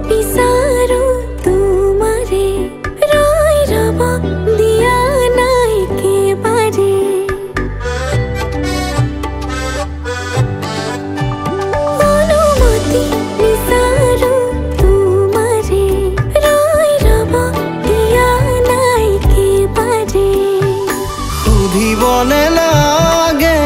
पिसारो तुम्हारे राय रवा दिया नाय के बारे अनुमति पिसारो तुम्हारे राय रवा दिया नाय के बारे खुदी बने लागे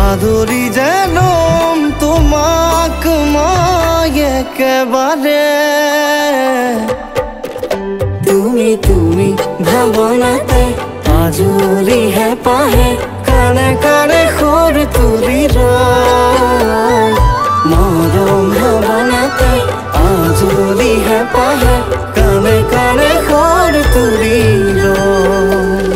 আদরি জানম তোমাক মই একেবারে তুমি ভাবনাতে আজুরি হে পাহে কানে কানে খোর তুলি রয় মরম ভাবনাতে আজুরি হে পাহে কানে কানে খোর তুলি রয়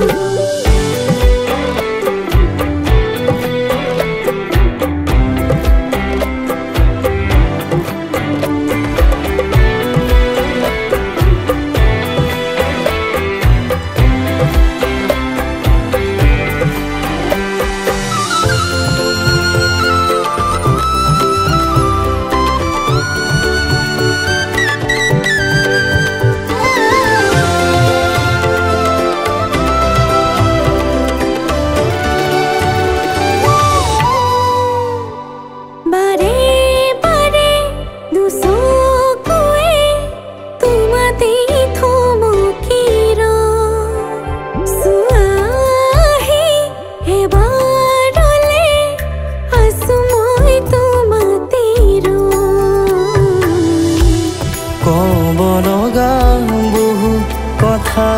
কথা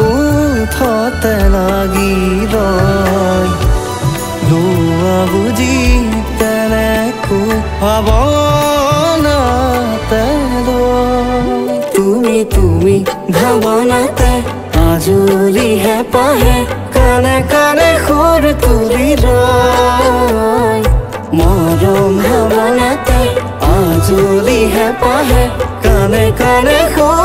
উঠতে লাগি ৰয় লোৱা বুজি তেনেকো ভাৱনাতে তুমি ভাৱনাতে আজুৰিহে পাহে কানে কানে খোৰ তুলি ৰয় মৰম ভাৱনাতে আজুৰিহে পাহে কানে কানে খোৰ